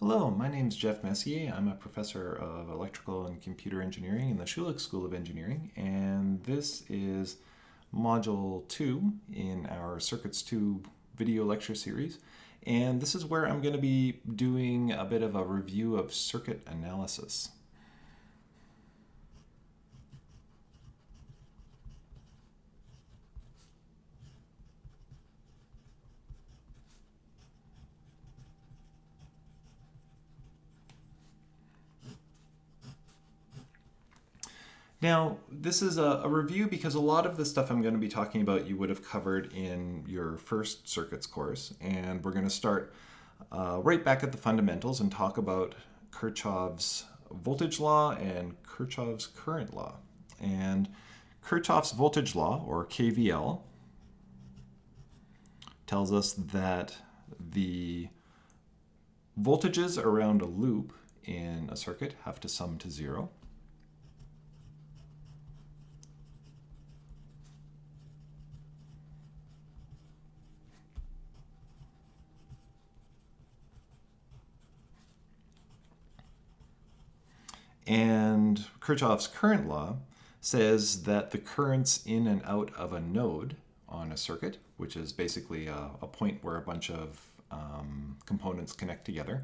Hello, my name is Jeff Messier. I'm a professor of electrical and computer engineering in the Schulich School of Engineering, and this is Module 2 in our Circuits 2 video lecture series. And this is where I'm going to be doing a bit of a review of circuit analysis. Now, this is a review because a lot of the stuff I'm going to be talking about you would have covered in your first circuits course, and we're going to start right back at the fundamentals and talk about Kirchhoff's voltage law and Kirchhoff's current law. And Kirchhoff's voltage law, or KVL, tells us that the voltages around a loop in a circuit have to sum to zero. And Kirchhoff's current law says that the currents in and out of a node on a circuit, which is basically a point where a bunch of components connect together,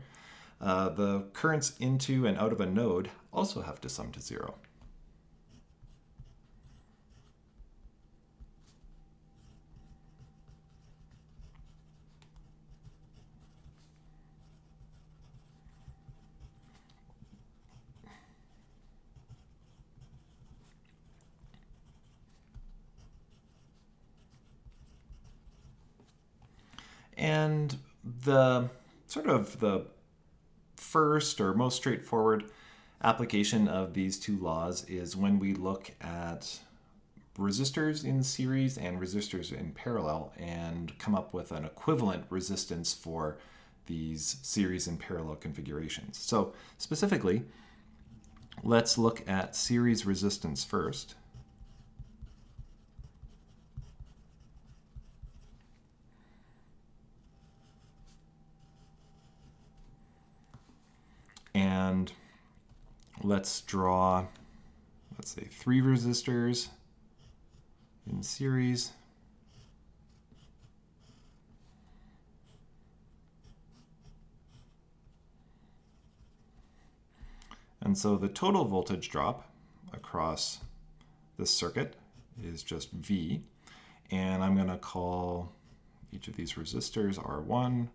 the currents into and out of a node also have to sum to zero. And the first or most straightforward application of these two laws is when we look at resistors in series and resistors in parallel and come up with an equivalent resistance for these series and parallel configurations. So specifically, let's look at series resistance first. And let's draw, let's say, 3 resistors in series. And so the total voltage drop across this circuit is just V. And I'm going to call each of these resistors R1,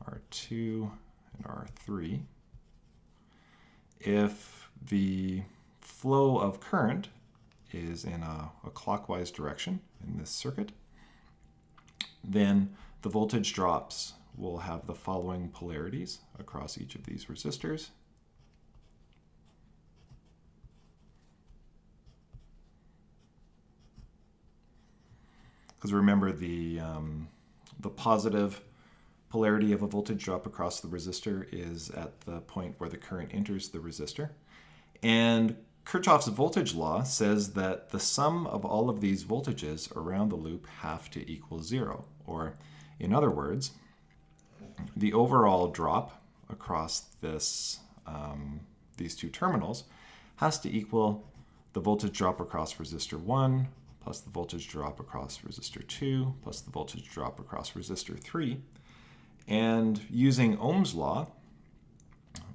R2, and R3. If the flow of current is in a clockwise direction in this circuit, then the voltage drops will have the following polarities across each of these resistors. Because remember, the positive polarity of a voltage drop across the resistor is at the point where the current enters the resistor. And Kirchhoff's voltage law says that the sum of all of these voltages around the loop have to equal 0. Or, in other words, the overall drop across this, these two terminals has to equal the voltage drop across resistor 1 plus the voltage drop across resistor 2 plus the voltage drop across resistor 3. And using Ohm's law,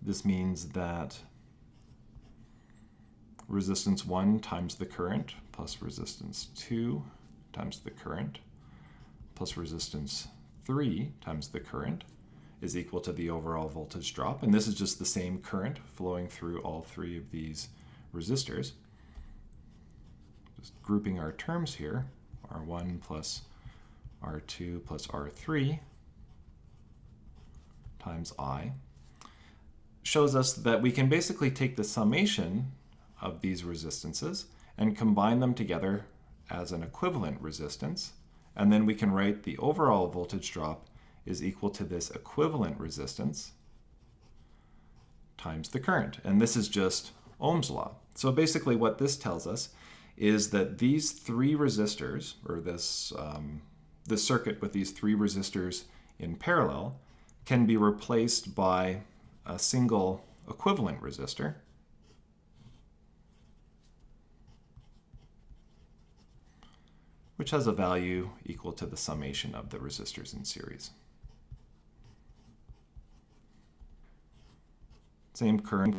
this means that resistance 1 times the current plus resistance 2 times the current plus resistance 3 times the current is equal to the overall voltage drop. And this is just the same current flowing through all 3 of these resistors. Just grouping our terms here, R1 plus R2 plus R3 times I, shows us that we can basically take the summation of these resistances and combine them together as an equivalent resistance, and then we can write the overall voltage drop is equal to this equivalent resistance times the current. And this is just Ohm's law. So basically what this tells us is that these 3 resistors, or this circuit with these 3 resistors in parallel, can be replaced by a single equivalent resistor, which has a value equal to the summation of the resistors in series. Same current.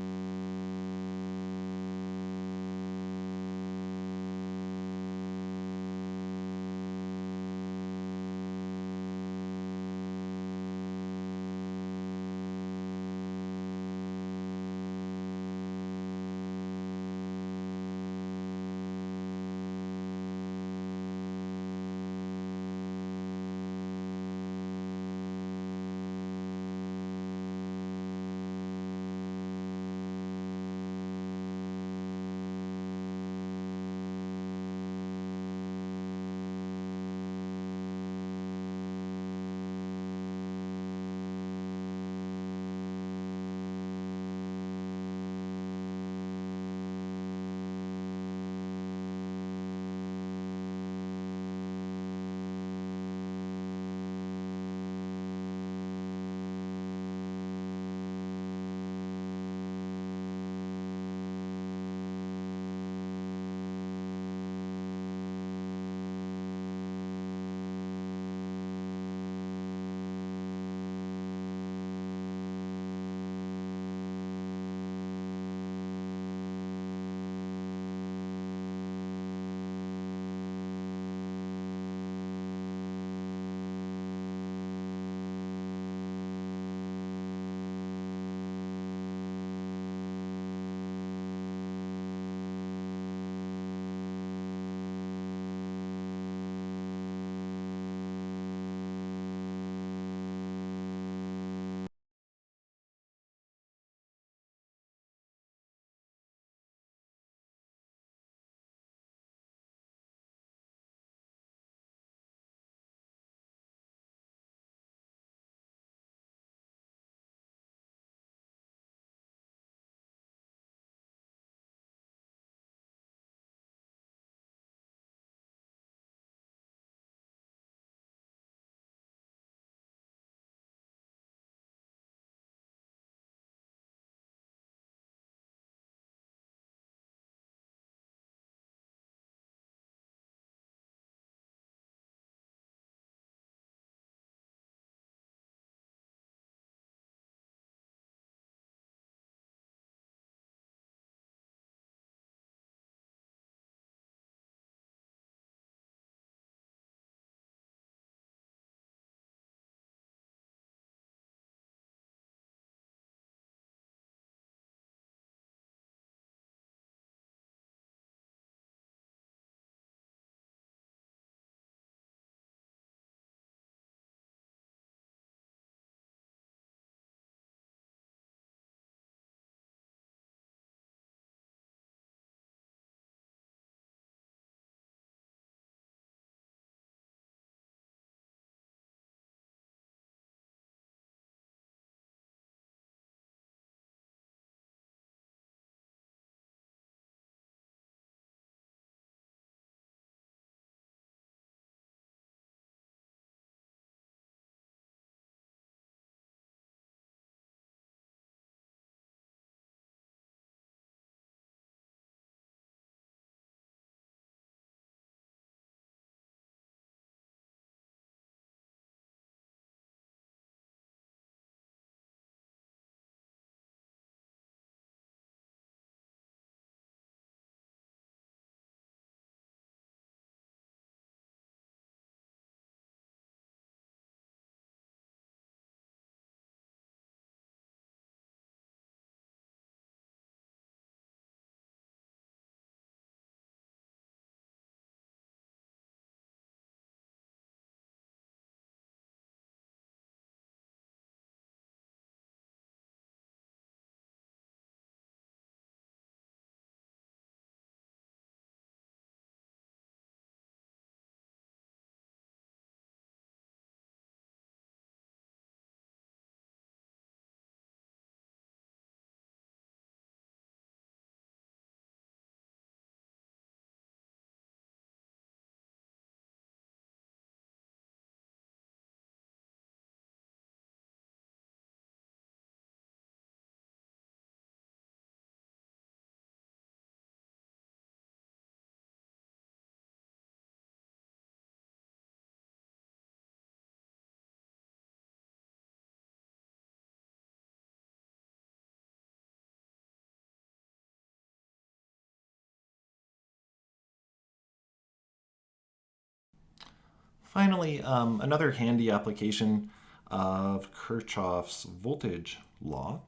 Finally, another handy application of Kirchhoff's voltage law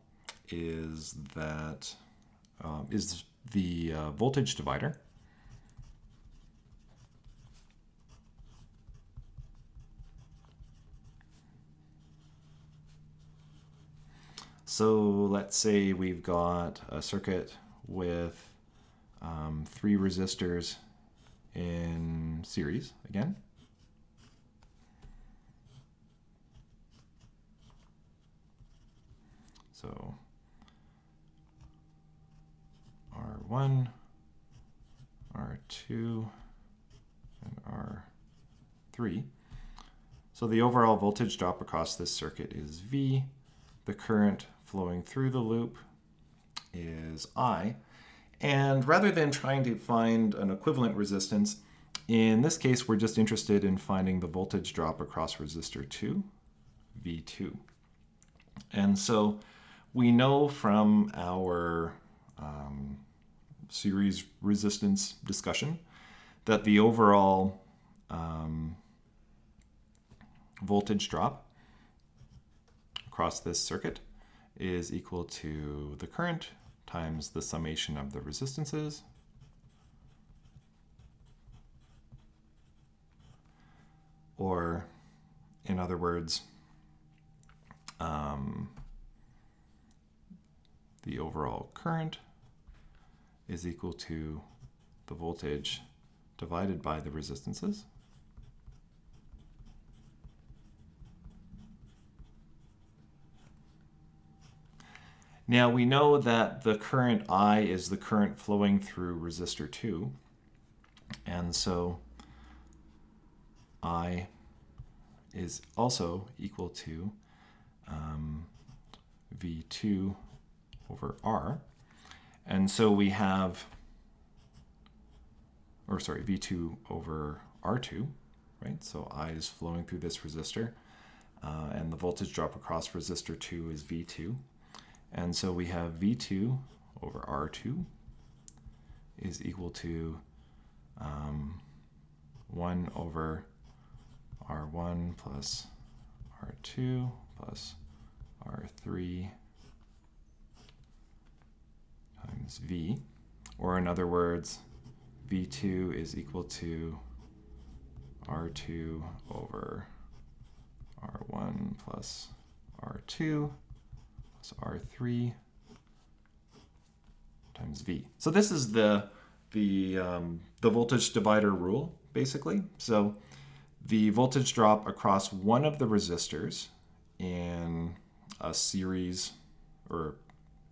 is the voltage divider. So let's say we've got a circuit with 3 resistors in series again. So R1, R2, and R3. So the overall voltage drop across this circuit is V. The current flowing through the loop is I. And rather than trying to find an equivalent resistance, in this case, we're just interested in finding the voltage drop across resistor 2, V2. And so we know from our series resistance discussion that the overall voltage drop across this circuit is equal to the current times the summation of the resistances or, in other words, the overall current is equal to the voltage divided by the resistances. Now we know that the current I is the current flowing through resistor 2, and so I is also equal to V2 over R. And so we have, V2 over R2, right? So I is flowing through this resistor, and the voltage drop across resistor 2 is V2. And so we have V2 over R2 is equal to 1 over R1 plus R2 plus R3 times V, or in other words, V2 is equal to R2 over R1 plus R2 plus R3 times V. So this is the voltage divider rule, basically. So the voltage drop across one of the resistors in a series or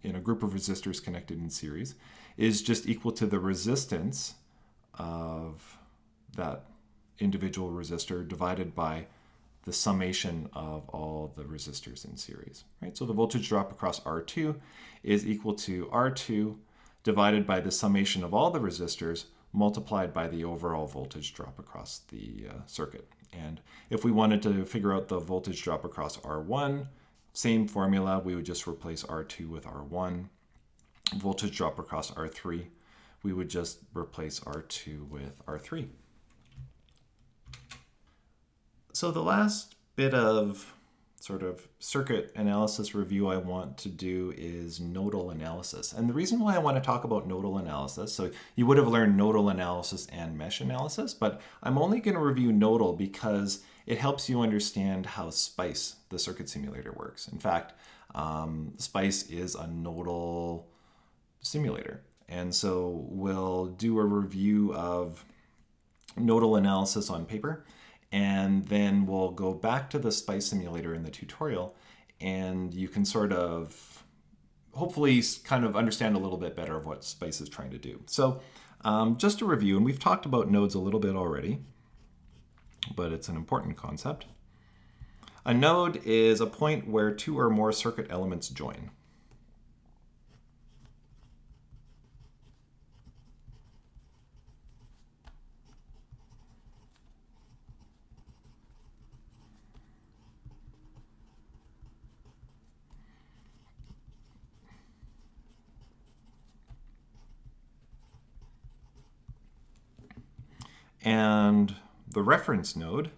in a group of resistors connected in series is just equal to the resistance of that individual resistor divided by the summation of all the resistors in series, right? So the voltage drop across R2 is equal to R2 divided by the summation of all the resistors multiplied by the overall voltage drop across the circuit. And if we wanted to figure out the voltage drop across R1, same formula, we would just replace R2 with R1. Voltage drop across R3, we would just replace R2 with R3. So the last bit of sort of circuit analysis review I want to do is nodal analysis. And the reason why I want to talk about nodal analysis, so you would have learned nodal analysis and mesh analysis, but I'm only going to review nodal because it helps you understand how SPICE, the circuit simulator, works. In fact, SPICE is a nodal simulator. And so we'll do a review of nodal analysis on paper, and then we'll go back to the SPICE simulator in the tutorial, and you can sort of hopefully kind of understand a little bit better of what SPICE is trying to do. So just to review, and we've talked about nodes a little bit already, but it's an important concept. A node is a point where two or more circuit elements join. And the reference node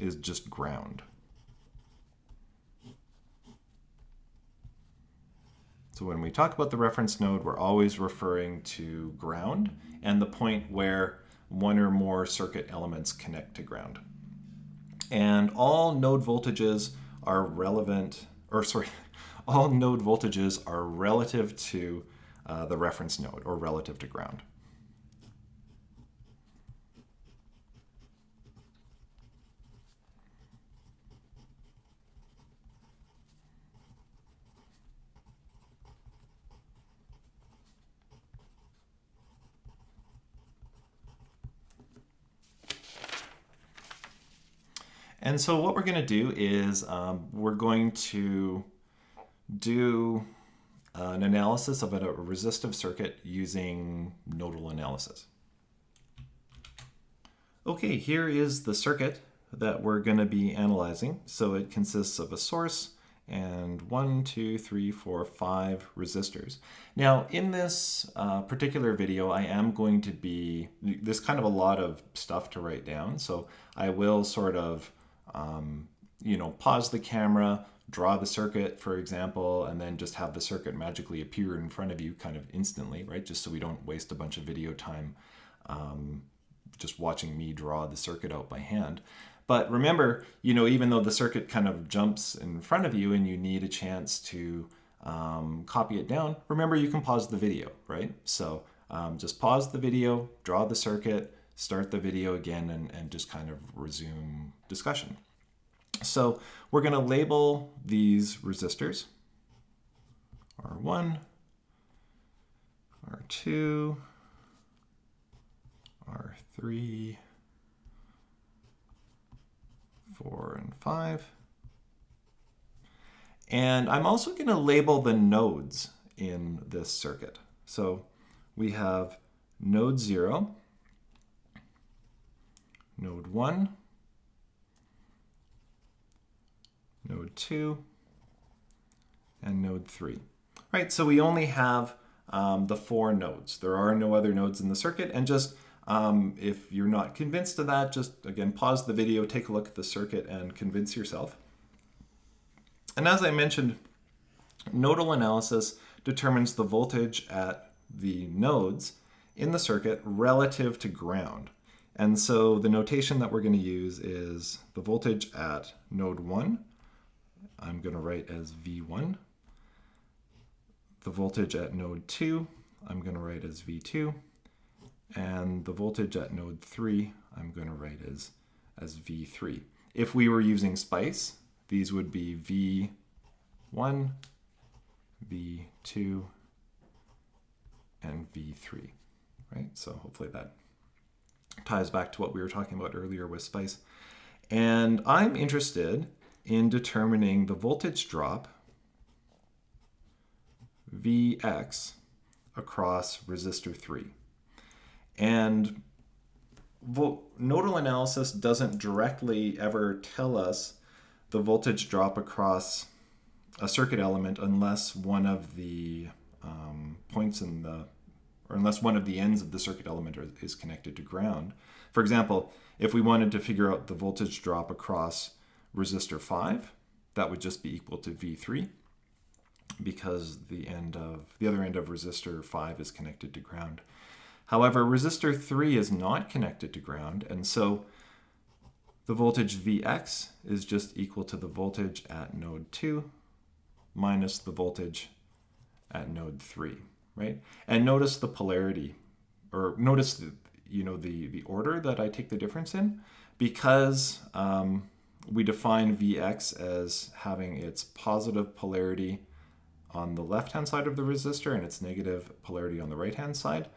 is just ground. So when we talk about the reference node, we're always referring to ground and the point where one or more circuit elements connect to ground. And all node voltages are relevant, or sorry, all node voltages are relative to the reference node or relative to ground. And so what we're going to do is we're going to do an analysis of a resistive circuit using nodal analysis. Okay, here is the circuit that we're going to be analyzing. So it consists of a source and 1, 2, 3, 4, 5 resistors. Now in this particular video, I am going to be, there's kind of a lot of stuff to write down. So I will sort of pause the camera, draw the circuit, for example, and then just have the circuit magically appear in front of you kind of instantly, right? Just so we don't waste a bunch of video time just watching me draw the circuit out by hand. But remember, even though the circuit kind of jumps in front of you and you need a chance to copy it down, remember you can pause the video, right? So just pause the video, draw the circuit, start the video again, and just kind of resume discussion. So we're going to label these resistors R1, R2, R3, 4, and 5. And I'm also going to label the nodes in this circuit. So we have node 0, node 1, node 2, and node 3. Right, so we only have the 4 nodes. There are no other nodes in the circuit, and just if you're not convinced of that, just again pause the video, take a look at the circuit, and convince yourself. And as I mentioned, nodal analysis determines the voltage at the nodes in the circuit relative to ground. And so the notation that we're going to use is the voltage at node 1, I'm going to write as V1. The voltage at node 2, I'm going to write as V2. And the voltage at node 3, I'm going to write as V3. If we were using SPICE, these would be V1, V2, and V3, right? So hopefully that ties back to what we were talking about earlier with SPICE. And I'm interested in determining the voltage drop Vx across resistor 3. And nodal analysis doesn't directly ever tell us the voltage drop across a circuit element unless one of the points in the, or unless one of the ends of the circuit element is connected to ground. For example, if we wanted to figure out the voltage drop across resistor 5, that would just be equal to V3 because the other end of resistor 5 is connected to ground. However, resistor 3 is not connected to ground, and so the voltage Vx is just equal to the voltage at node 2 minus the voltage at node 3, right? And notice the polarity, or notice the order that I take the difference in, because we define Vx as having its positive polarity on the left-hand side of the resistor and its negative polarity on the right-hand side.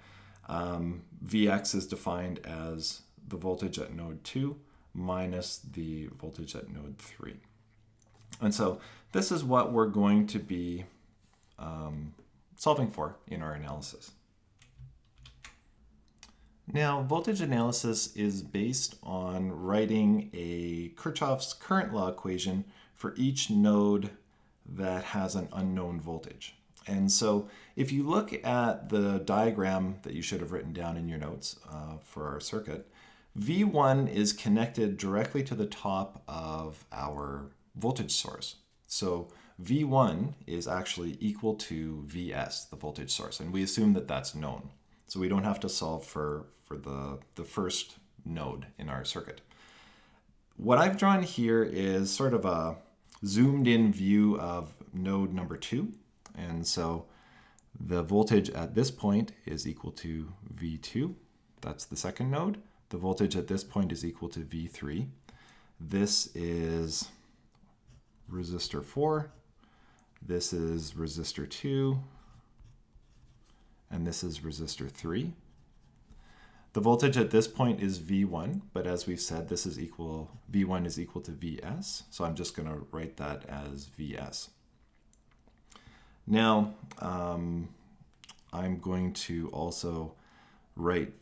Vx is defined as the voltage at node 2 minus the voltage at node 3. And so this is what we're going to be solving for in our analysis. Now, voltage analysis is based on writing a Kirchhoff's current law equation for each node that has an unknown voltage. And so if you look at the diagram that you should have written down in your notes for our circuit, V1 is connected directly to the top of our voltage source. So V1 is actually equal to Vs, the voltage source, and we assume that that's known. So we don't have to solve for the first node in our circuit. What I've drawn here is sort of a zoomed in view of node number 2. And so the voltage at this point is equal to V2. That's the second node. The voltage at this point is equal to V3. This is resistor 4. This is resistor 2. And this is resistor 3. The voltage at this point is V1, but as we've said, this is equal, V1 is equal to Vs, so I'm just going to write that as Vs. Now, I'm going to also write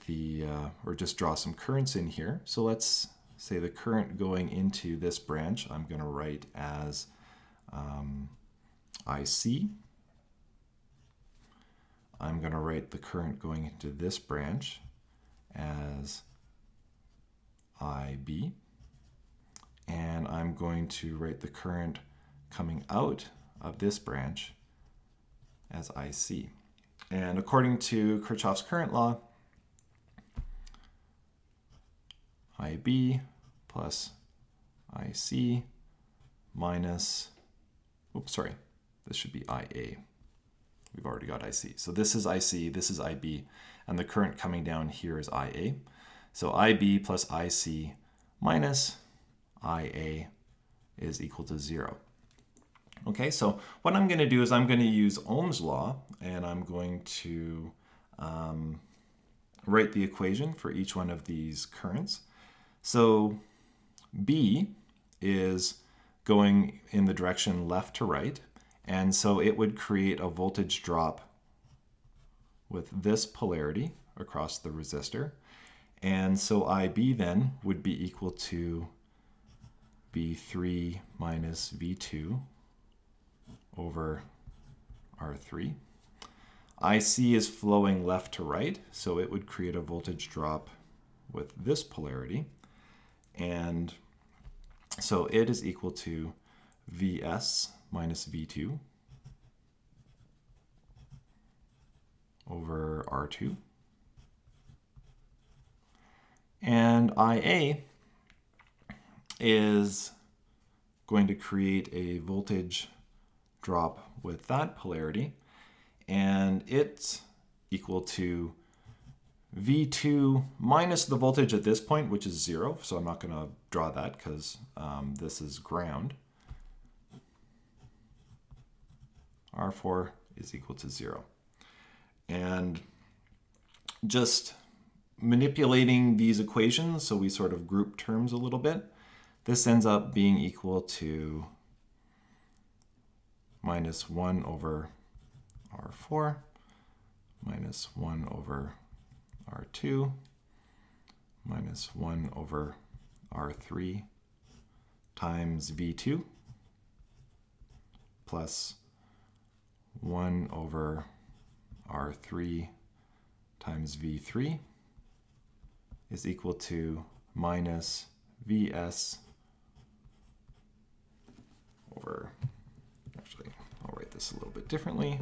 or just draw some currents in here. So let's say the current going into this branch, I'm going to write as IC. I'm going to write the current going into this branch as IB, and I'm going to write the current coming out of this branch as IC. And according to Kirchhoff's current law, IB plus IC minus, this should be IA. We've already got IC. So this is IC, this is IB, and the current coming down here is IA. So IB plus IC minus IA is equal to 0. Okay, so what I'm going to do is I'm going to use Ohm's law, and I'm going to write the equation for each one of these currents. So B is going in the direction left to right, and so it would create a voltage drop with this polarity across the resistor. And so IB then would be equal to V3 minus V2 over R3. IC is flowing left to right, so it would create a voltage drop with this polarity. And so it is equal to Vs minus V2 over R2. And IA is going to create a voltage drop with that polarity, and it's equal to V2 minus the voltage at this point, which is 0, so I'm not going to draw that because this is ground. R4 is equal to 0. And just manipulating these equations, so we sort of group terms a little bit, this ends up being equal to minus 1 over R4 minus 1 over R2 minus 1 over R3 times V2 plus 1 over R3 times V3 is equal to minus Vs over, actually, I'll write this a little bit differently,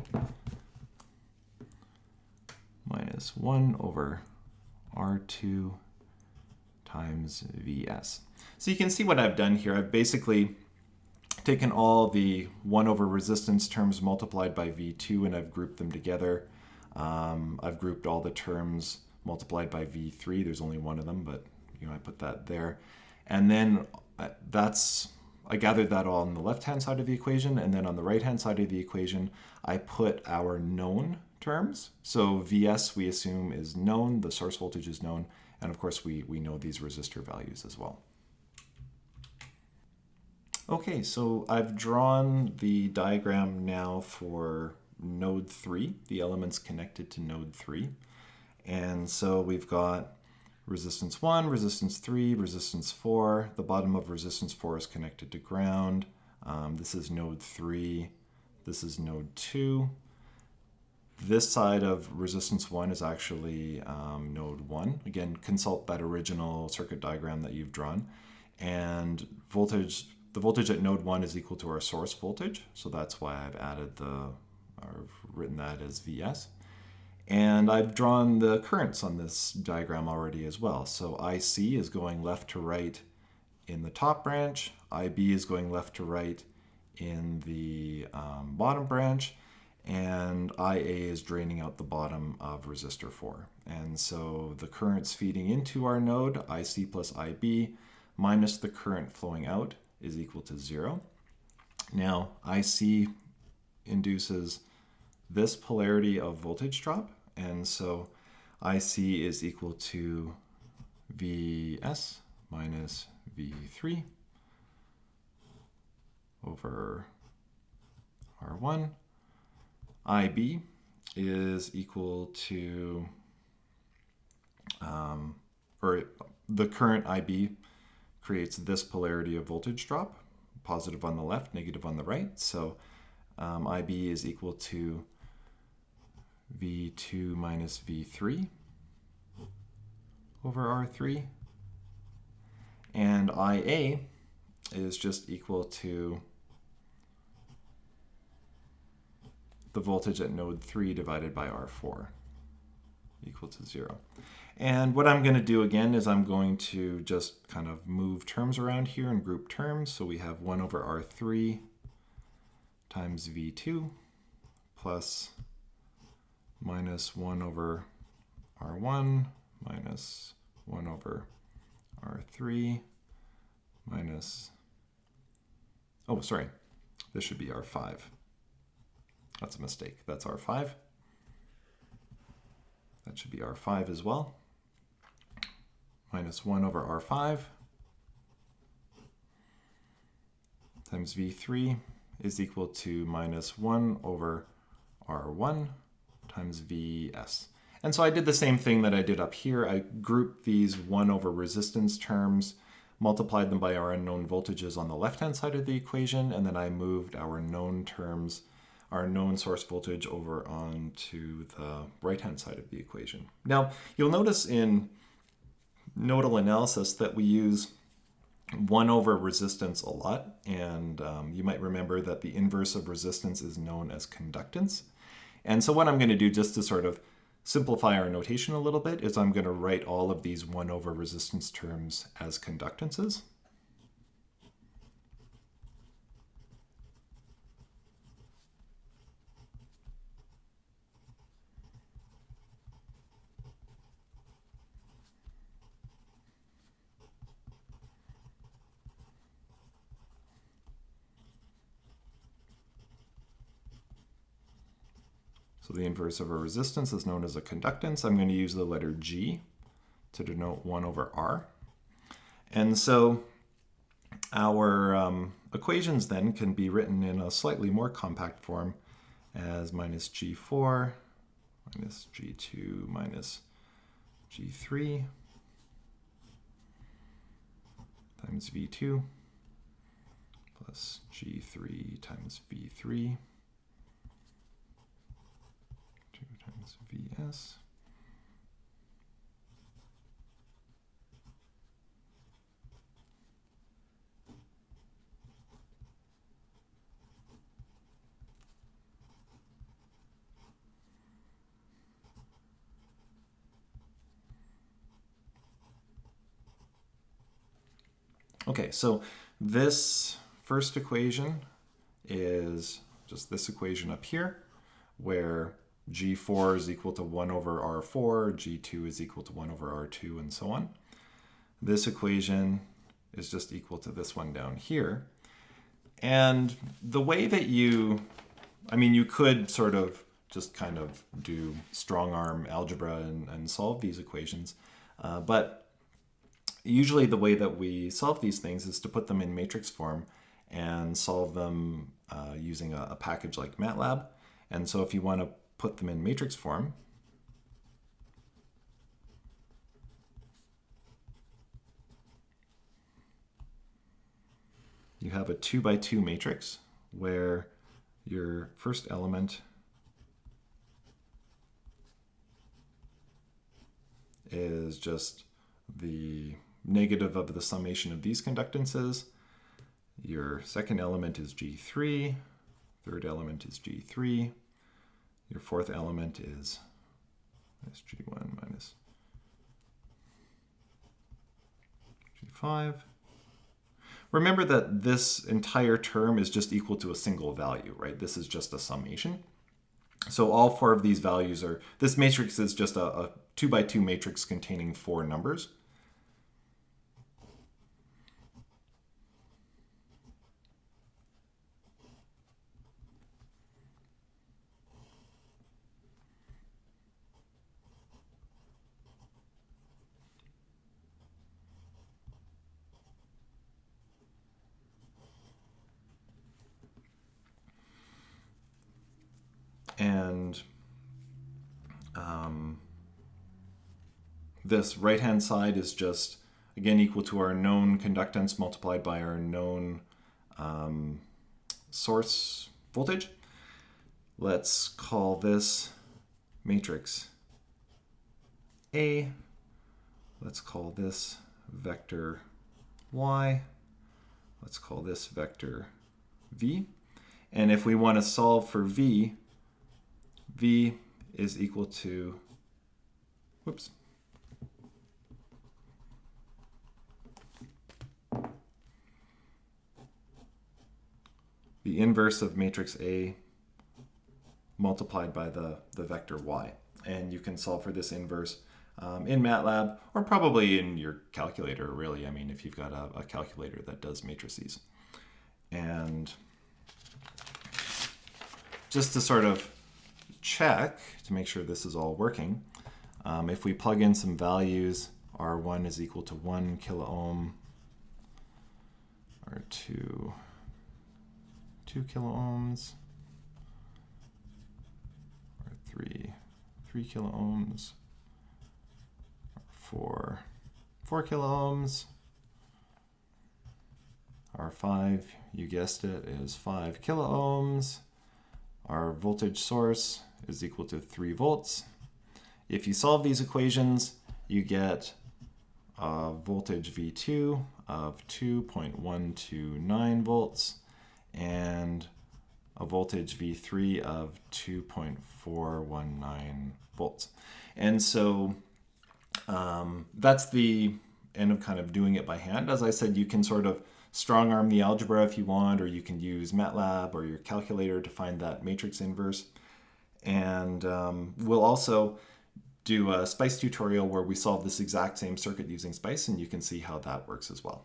minus 1 over R2 times Vs. So you can see what I've done here. I've basically taken all the 1 over resistance terms multiplied by V2 and I've grouped them together. I've grouped all the terms multiplied by V3. There's only one of them, but I put that there. And then I gathered that all on the left-hand side of the equation, and then on the right-hand side of the equation, I put our known terms. So Vs we assume is known, the source voltage is known, and of course we know these resistor values as well. Okay, so I've drawn the diagram now for node 3, the elements connected to node 3. And so we've got resistance 1, resistance 3, resistance 4. The bottom of resistance 4 is connected to ground. This is node 3. This is node 2. this side of resistance 1 is actually node 1. Again, consult that original circuit diagram that you've drawn. And the voltage at node 1 is equal to our source voltage. So that's why I've written that as Vs. And I've drawn the currents on this diagram already as well. So IC is going left to right in the top branch. IB is going left to right in the bottom branch. And IA is draining out the bottom of resistor 4. And so the currents feeding into our node, IC plus IB, minus the current flowing out is equal to 0. Now, IC induces this polarity of voltage drop, and so IC is equal to Vs minus V3 over R1. IB is equal to, or the current IB creates this polarity of voltage drop, positive on the left, negative on the right. So IB is equal to V2 minus V3 over R3. And IA is just equal to the voltage at node 3 divided by R4, equal to 0. And what I'm going to do again is I'm going to just kind of move terms around here and group terms. So we have 1 over R3 times V2 plus minus 1 over R1 minus 1 over R3 minus, oh, sorry, this should be R5. That's a mistake. That's R5. That should be R5 as well. Minus 1 over R5 times V3 is equal to minus 1 over R1 times Vs. And so I did the same thing that I did up here. I grouped these 1 over resistance terms, multiplied them by our unknown voltages on the left-hand side of the equation, and then I moved our known terms, our known source voltage over onto the right-hand side of the equation. Now, you'll notice in nodal analysis that we use 1 over resistance a lot, and you might remember that the inverse of resistance is known as conductance. And so what I'm going to do just to sort of simplify our notation a little bit is I'm going to write all of these 1 over resistance terms as conductances. So the inverse of a resistance is known as a conductance. I'm going to use the letter G to denote 1 over R. And so our equations then can be written in a slightly more compact form as minus G4 minus G2 minus G3 times V2 plus G3 times V3 times Vs Okay, so this first equation is just this equation up here, where G4 is equal to 1 over R4, G2 is equal to 1 over R2, and so on. This equation is just equal to this one down here. And the way that you could sort of just kind of do strong arm algebra and solve these equations, but usually the way that we solve these things is to put them in matrix form and solve them using a package like MATLAB. And so if you want to put them in matrix form, you have a 2 by 2 matrix where your first element is just the negative of the summation of these conductances. Your second element is G3, third element is G3, your fourth element is G1 minus G5. Remember that this entire term is just equal to a single value, right? This is just a summation. So all four of these values are, this matrix is just a 2 by 2 matrix containing 4 numbers. And this right-hand side is just, again, equal to our known conductance multiplied by our known source voltage. Let's call this matrix A. Let's call this vector Y. Let's call this vector V. And if we want to solve for V, V is equal to, whoops, the inverse of matrix A multiplied by the vector Y. And you can solve for this inverse in MATLAB, or probably in your calculator, really. I mean, if you've got a calculator that does matrices. And just to sort of check to make sure this is all working, if we plug in some values, R1 is equal to 1 kilo ohm, R2, 2 kilo ohms, R3, 3 kilo ohms, R4, 4 kilo ohms, R5, you guessed it, is 5 kilo ohms. Our voltage source is equal to 3 volts. If you solve these equations, you get a voltage V2 of 2.129 volts and a voltage V3 of 2.419 volts. And so that's the end of kind of doing it by hand. As I said, you can sort of strong arm the algebra if you want, or you can use MATLAB or your calculator to find that matrix inverse. And we'll also do a SPICE tutorial where we solve this exact same circuit using SPICE, and you can see how that works as well.